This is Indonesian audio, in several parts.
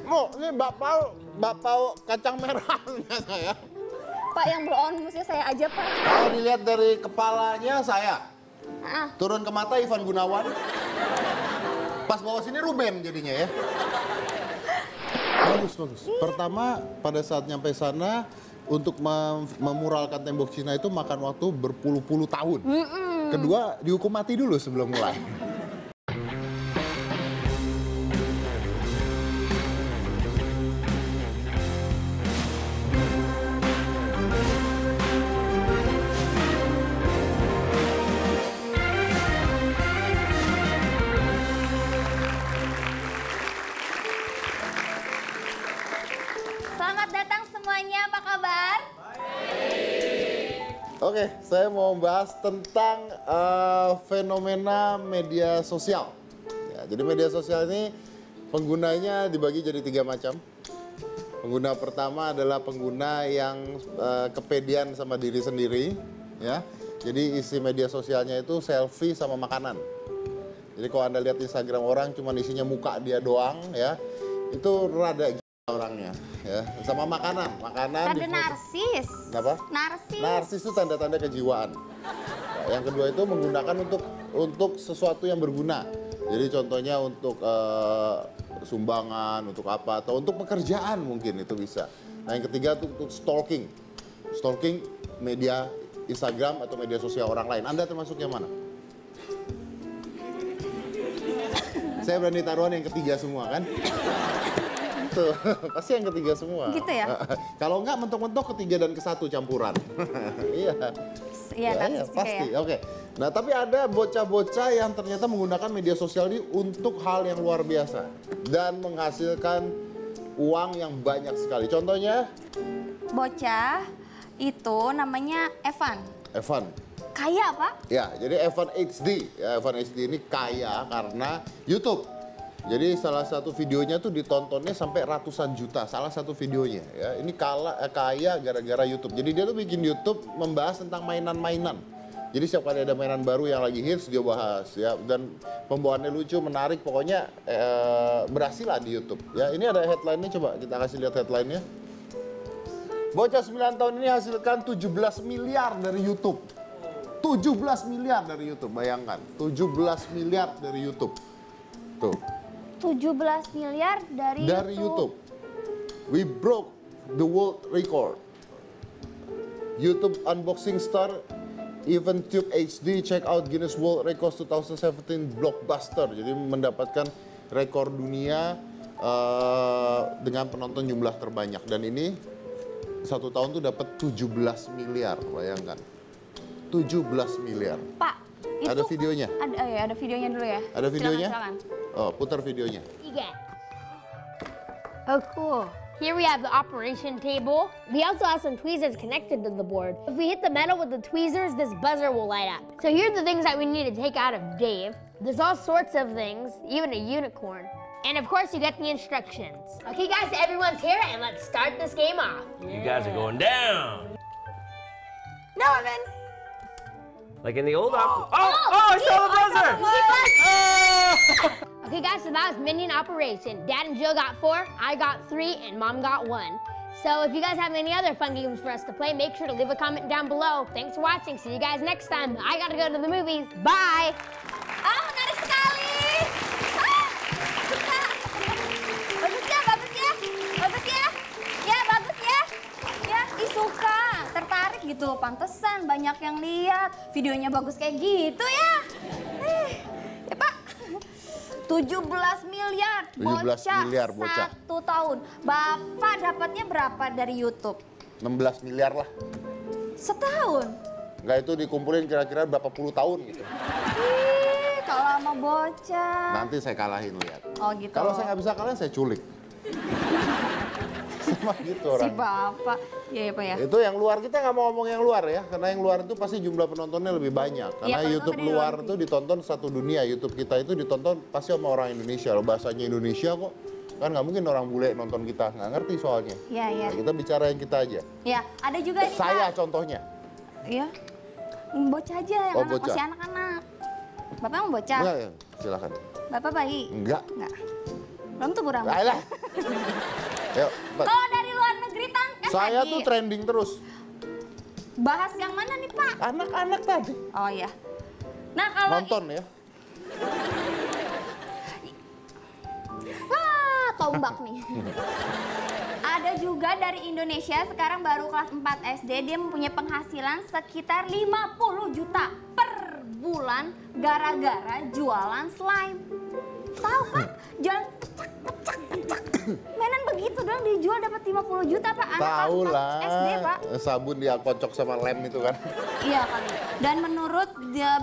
Oh, ini bakpao kacang merahnya saya. Pak, yang blow on mesti saya aja, Pak. Kalau dilihat dari kepalanya saya. Ah. Turun ke mata Ivan Gunawan. Pas bawa sini Ruben jadinya ya. Bagus. Pertama, pada saat nyampe sana, untuk memuralkan tembok Cina itu makan waktu berpuluh-puluh tahun. Kedua, dihukum mati dulu sebelum mulai. Selamat datang semuanya, apa kabar? Oke, saya mau membahas tentang fenomena media sosial. Ya, jadi media sosial ini penggunanya dibagi jadi 3 macam. Pengguna pertama adalah pengguna yang kepedean sama diri sendiri. Ya, jadi isi media sosialnya itu selfie sama makanan. Jadi kalau Anda lihat Instagram orang cuma isinya muka dia doang, ya, itu rada orangnya, ya, sama makanan. Tanda narsis. Apa? Narsis. Narsis itu tanda-tanda kejiwaan. Nah, yang kedua itu menggunakan untuk sesuatu yang berguna. Jadi contohnya untuk sumbangan, untuk apa, atau untuk pekerjaan mungkin itu bisa. Nah yang ketiga itu untuk stalking. Stalking media Instagram atau media sosial orang lain. Anda termasuk yang mana? Saya berani taruhan yang ketiga semua kan? Tuh, pasti yang ketiga semua. Gitu ya? Kalau enggak mentok-mentok ketiga dan ke-1 campuran. Iya. Iya, narsis juga pasti. ya. Oke. Nah, tapi ada bocah-bocah yang ternyata menggunakan media sosial ini untuk hal yang luar biasa dan menghasilkan uang yang banyak sekali. Contohnya? Bocah itu namanya Evan. Evan. Kaya, Pak? Ya, jadi Evan HD. Ya, Evan HD ini kaya karena YouTube. Jadi salah satu videonya tuh ditontonnya sampai ratusan juta, salah satu videonya ya. Ini kaya gara-gara YouTube. Jadi dia tuh bikin YouTube membahas tentang mainan-mainan. Jadi setiap kali ada mainan baru yang lagi hits dia bahas ya, dan pembawaannya lucu, menarik, pokoknya berhasil lah di YouTube. Ya, ini ada headline-nya, coba kita kasih lihat headline-nya. Bocah 9 tahun ini hasilkan 17 miliar dari YouTube. 17 miliar dari YouTube, bayangkan. 17 miliar dari YouTube. Tuh. 17 miliar dari YouTube. We broke the world record. YouTube unboxing star EvanTube HD check out Guinness World Records 2017 blockbuster. Jadi mendapatkan rekor dunia dengan penonton jumlah terbanyak. Dan ini 1 tahun tuh dapat 17 miliar, bayangkan. 17 miliar. Pak, itu ada videonya? Ada videonya dulu ya. Ada videonya? Silakan. Oh, putar videonya. Oh, cool. Here we have the operation table. We also have some tweezers connected to the board. If we hit the metal with the tweezers, this buzzer will light up. So here are the things that we need to take out of Dave. There's all sorts of things, even a unicorn. And of course, you get the instructions. Okay, guys, everyone's here, and let's start this game off. You guys are going down. No, Evan. Like in the old opera. I saw the buzzer! Okay, guys, so that was Minion Operation. Dad and Jill got 4, I got 3, and Mom got 1. So if you guys have any other fun games for us to play, make sure to leave a comment down below. Thanks for watching. See you guys next time. I gotta go to the movies. Bye! Menarik sekali. Suka. Bagus ya, bagus ya. Bagus ya. Ya, bagus ya. Ya, suka. Tertarik gitu. Pantesan banyak yang lihat. Videonya bagus kayak gitu ya. Ya, Pak. 17 miliar. 17 miliar bocah. 1 tahun. Bapak dapatnya berapa dari YouTube? 16 miliar lah. Setahun. Enggak, itu dikumpulin kira-kira berapa puluh tahun gitu. Ih, kalau sama bocah. Nanti saya kalahin, lihat. Oh gitu. Kalau saya nggak bisa kalahin, saya culik. Sama gitu orang. Si Bapak. Iya ya, Pak ya. Itu yang luar, kita nggak mau ngomong yang luar ya. Karena yang luar itu pasti jumlah penontonnya lebih banyak. Karena Iya, YouTube penonton luar dari itu ditonton satu dunia. YouTube kita itu ditonton pasti sama orang Indonesia. Loh, bahasanya Indonesia kok. Kan nggak mungkin orang bule nonton kita. Nggak ngerti soalnya. Iya, iya. Nah, kita bicara yang kita aja. Ya, ada juga nih, Saya Pak. contohnya. Iya. Bocah aja yang Oh, anak, bocah. masih anak-anak. Bapak mau bocah? Enggak, ya, silakan. Bapak bayi? Enggak. Enggak. Belum tuh kurang. Alah. Yuk, Pak. Kalau dari luar negeri kan Saya tadi tuh trending terus. bahas yang mana nih Pak? Anak-anak tadi. Oh ya. Nah kalau Nonton ya. wah tombak nih. Ada juga dari Indonesia sekarang baru kelas 4 SD, dia mempunyai penghasilan sekitar 50 juta per bulan gara-gara jualan slime. Tahu Pak? Jualan mainan begitu doang dijual dapat 50 juta Pak. Anak kelas Tahu 4 lah. SD Pak. Sabun dia kocok sama lem itu kan. Iya kali. Dan menurut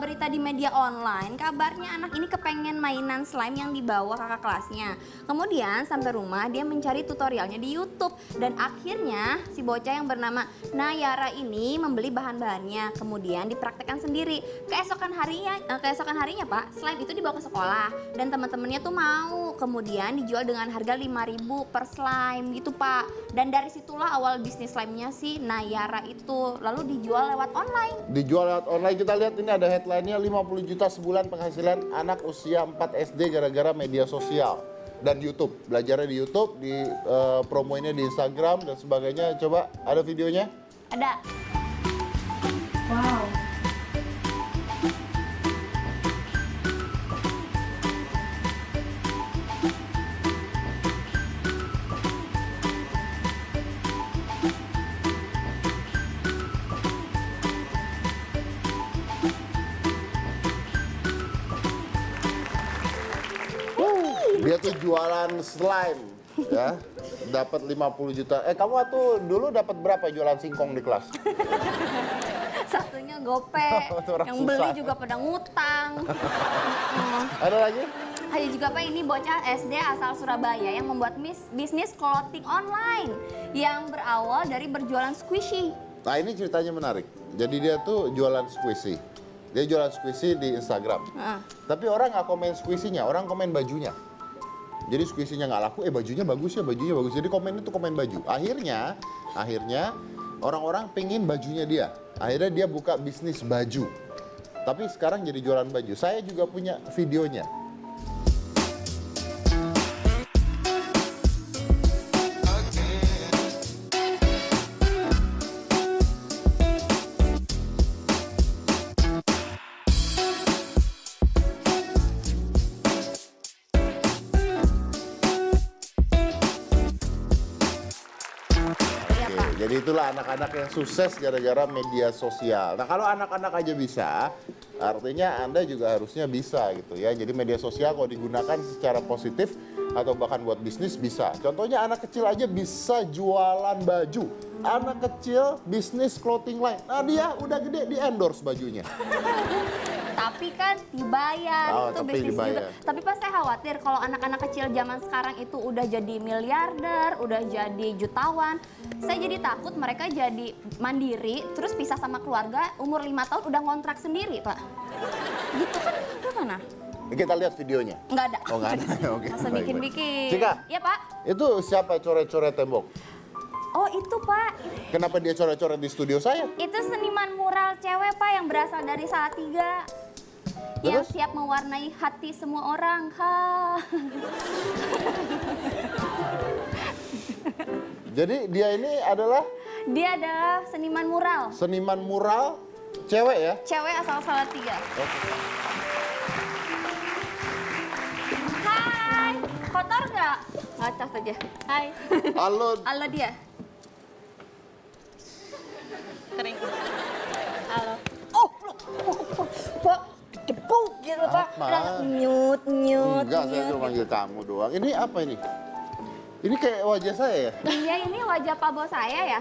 berita di media online, kabarnya anak ini kepengen mainan slime yang dibawa kakak kelasnya. Kemudian sampai rumah dia mencari tutorialnya di YouTube dan akhirnya si bocah yang bernama Nayara ini membeli bahan-bahannya, kemudian dipraktekkan sendiri. Keesokan harinya Pak, slime itu dibawa ke sekolah dan teman-temannya tuh mau. Kemudian dijual dengan harga 5.000 per slime gitu Pak. Dan dari situlah awal bisnis slime-nya si Nayara itu, lalu dijual lewat online. Dijual lewat online, kita lihat ini ada headline-nya 50 juta sebulan penghasilan anak usia 4 SD gara-gara media sosial dan YouTube. Belajarnya di YouTube, di promoinnya di Instagram dan sebagainya. Coba ada videonya? Ada. Dia tuh jualan slime ya. Dapat 50 juta. Kamu tuh dulu dapat berapa jualan singkong di kelas? Satunya gope, Itu orang yang beli susah. juga pada ngutang. Ada lagi? Ada juga Pak, ini bocah SD asal Surabaya yang membuat bisnis clothing online yang berawal dari berjualan squishy. Nah ini ceritanya menarik. Jadi dia tuh jualan squishy. Dia jualan squishy di Instagram. Tapi orang nggak komen squishy-nya, orang komen bajunya. Jadi squishy-nya nggak laku, bajunya bagus ya, bajunya bagus. Jadi komen itu komen baju. Akhirnya orang-orang pengen bajunya dia. Akhirnya dia buka bisnis baju. Tapi sekarang jadi jualan baju. Saya juga punya videonya. Jadi itulah anak-anak yang sukses gara-gara media sosial. Nah kalau anak-anak aja bisa, artinya Anda juga harusnya bisa gitu ya. Jadi media sosial kalau digunakan secara positif atau bahkan buat bisnis bisa. Contohnya anak kecil aja bisa jualan baju. Anak kecil bisnis clothing line. Nah dia udah gede di endorse bajunya. Tapi kan dibayar, itu tapi bisnis dibayar. juga. Tapi pas saya khawatir kalau anak-anak kecil zaman sekarang itu udah jadi miliarder, udah jadi jutawan. Saya jadi takut mereka jadi mandiri, terus pisah sama keluarga, umur 5 tahun udah ngontrak sendiri, Pak. Gitu kan gimana? Kita lihat videonya. Nggak ada. Oh nggak ada, oke. Masa baik, bikin-bikin. baik. Cika, Iya, Pak. itu siapa coret-coret tembok? Oh itu, Pak. Kenapa dia coret-coret di studio saya? Itu seniman mural cewek, Pak, yang berasal dari Salatiga. Yang Terus? siap mewarnai hati semua orang. Ha. Jadi dia ini adalah Dia adalah seniman mural. seniman mural cewek ya? Cewek asal Salatiga. Hai, kotor nggak? Nggak, cas aja. Hai. Halo, Halo dia. Kering. Halo. Oh, Pak, debu gitu Pak. Apa? Udah nyut. enggak saya cuma manggil kamu doang. Ini apa ini? Ini kayak wajah saya ya? Iya, ini wajah Pak Bos saya ya.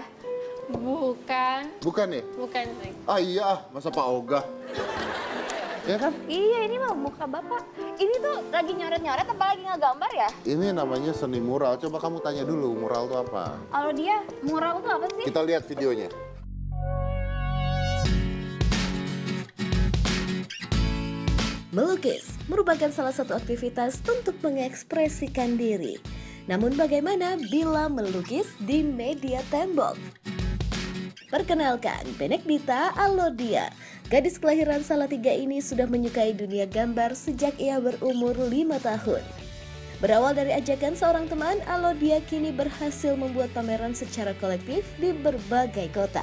Bukan. Bukan ya? Bukan. Ah iya, masa Pak Ogah? Ya kan? Iya, ini mah muka Bapak. Ini tuh lagi nyoret-nyoret apa lagi ngegambar ya? Ini namanya seni mural. Coba kamu tanya dulu, mural itu apa? Kalau dia mural tuh apa sih? Kita lihat videonya. Melukis merupakan salah satu aktivitas untuk mengekspresikan diri. Namun bagaimana bila melukis di media tembok? Perkenalkan, Benedita Alodia. Gadis kelahiran Salatiga ini sudah menyukai dunia gambar sejak ia berumur 5 tahun. Berawal dari ajakan seorang teman, Alodia kini berhasil membuat pameran secara kolektif di berbagai kota.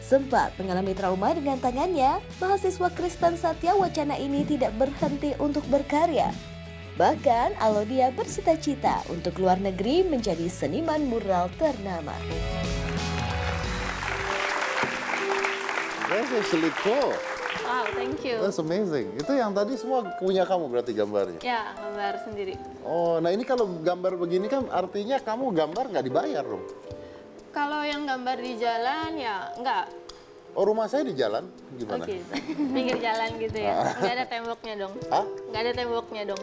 Sempat mengalami trauma dengan tangannya, mahasiswa Kristen Satya Wacana ini tidak berhenti untuk berkarya. Bahkan Alodia bercita-cita untuk luar negeri menjadi seniman mural ternama. That's actually cool. Wow, thank you. That's amazing. Itu yang tadi semua punya kamu berarti gambarnya? Ya, gambar sendiri. Oh, nah ini kalau gambar begini kan artinya kamu gambar nggak dibayar dong? Kalau yang gambar di jalan ya enggak. Oh, rumah saya di jalan, gimana? Oke, pinggir jalan gitu ya. Enggak ada temboknya dong. Hah? Enggak ada temboknya dong.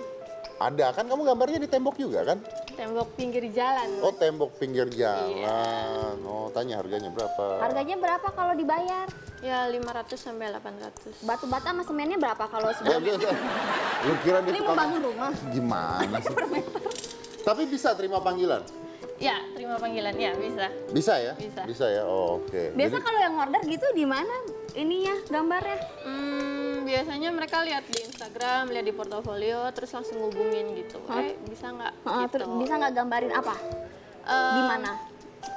Ada, kan kamu gambarnya di tembok juga kan? Tembok pinggir jalan. Oh, tembok pinggir jalan. Oh, tanya harganya berapa? Harganya berapa kalau dibayar? Ya 500 sampai 800. Batu bata sama semennya berapa kalau Ya, sebulan? lu kira dia Ini mau tukang- bangun rumah. Gimana sih? Tapi bisa terima panggilan? Ya, terima panggilan. Ya, bisa. Bisa ya? Bisa. Ya, oh, oke. Biasa Jadi- kalau yang order gitu di mana ininya gambarnya? Biasanya mereka lihat di Instagram, lihat di portofolio, terus langsung hubungin gitu. Bisa nggak? Gitu. Bisa nggak gambarin apa? Di mana?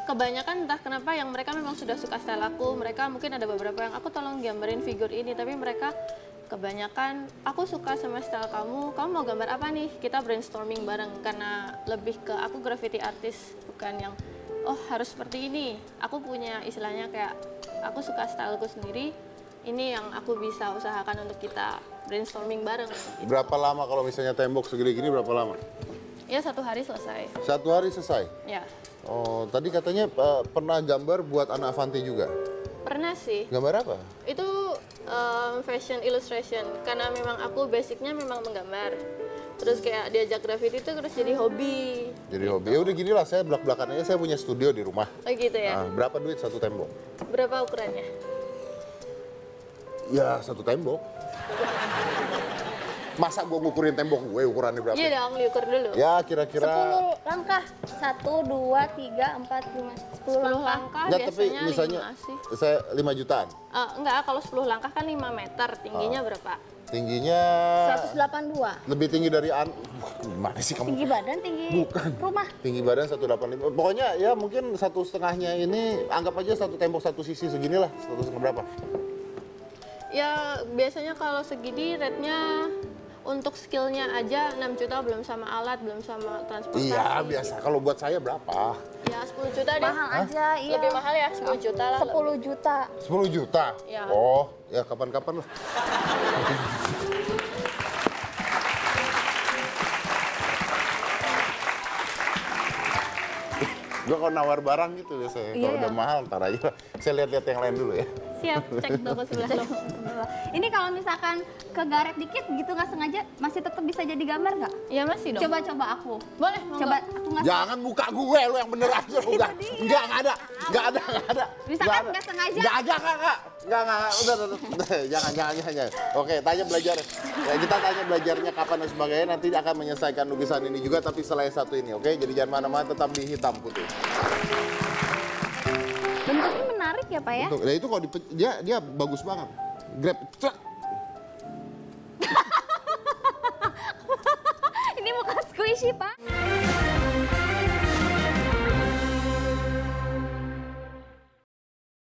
Kebanyakan entah kenapa yang mereka memang sudah suka style aku, mereka mungkin ada beberapa yang aku tolong gambarin figur ini, tapi mereka kebanyakan aku suka sama style kamu mau gambar apa nih? Kita brainstorming bareng karena lebih ke aku graffiti artist, bukan yang oh harus seperti ini. Aku punya istilahnya kayak aku suka styleku sendiri, ini yang aku bisa usahakan untuk kita brainstorming bareng. Gitu. Berapa lama kalau misalnya tembok segini gini berapa lama? Ya 1 hari selesai. 1 hari selesai? Ya. Oh, tadi katanya pernah gambar buat anak Avanti juga? Pernah sih. Gambar apa? Itu fashion illustration karena memang aku basicnya memang menggambar. Terus kayak diajak graffiti itu terus jadi hobi. Jadi hobi. Ya udah gini lah, saya belak-belakan aja, saya punya studio di rumah. Oh gitu ya. Nah, berapa duit satu tembok? Berapa ukurannya? Ya, satu tembok. Masa gue ngukurin tembok gue ukurannya berapa? Iya dong, diukur dulu. Ya, kira-kira... 10 langkah. 1, 2, 3, 4, 5, 10 10 langkah. langkah Nggak, tapi biasanya misalnya 5 sih. saya 5 jutaan. Enggak, kalau 10 langkah kan 5 meter. Tingginya berapa? Tingginya 182. lebih tinggi dari gimana sih kamu? Tinggi badan, tinggi Bukan. rumah. Tinggi badan 185. Pokoknya ya mungkin 1,5-nya ini anggap aja satu tembok satu sisi seginilah. 1,5 berapa? Ya biasanya kalau segini rate-nya untuk skillnya aja 6 juta belum sama alat, belum sama transportasi. Iya, biasa. Kalau buat saya berapa? Ya 10 juta deh. Mahal aja, iya. Lebih mahal ya 10 juta lah. 10 juta. 10 juta? Ya. Oh, ya kapan-kapan lah. Gue kalau nawar barang gitu biasanya. Kalau udah mahal ntar aja. Saya lihat-lihat yang lain dulu ya. Siap, cek toko sebelah lo. Ini kalau misalkan kegaret dikit gitu nggak sengaja masih tetap bisa jadi gambar nggak? Iya masih dong. Coba aku. Boleh, monggo. Coba aku nggak. Jangan buka gue, lu yang bener aja lu. Enggak, enggak ada. Enggak ada. Misalkan nggak sengaja. Enggak. Udah. Jangan. Oke, tanya belajar. Ya, kita tanya belajarnya kapan dan sebagainya. Nanti akan menyelesaikan lukisan ini juga, tapi selain satu ini, oke? Jadi jangan mana-mana, tetap di hitam putih. Bentuknya menarik ya Pak ya? Nah itu kalau dia bagus banget. Grab. Ini bukan squishy Pak.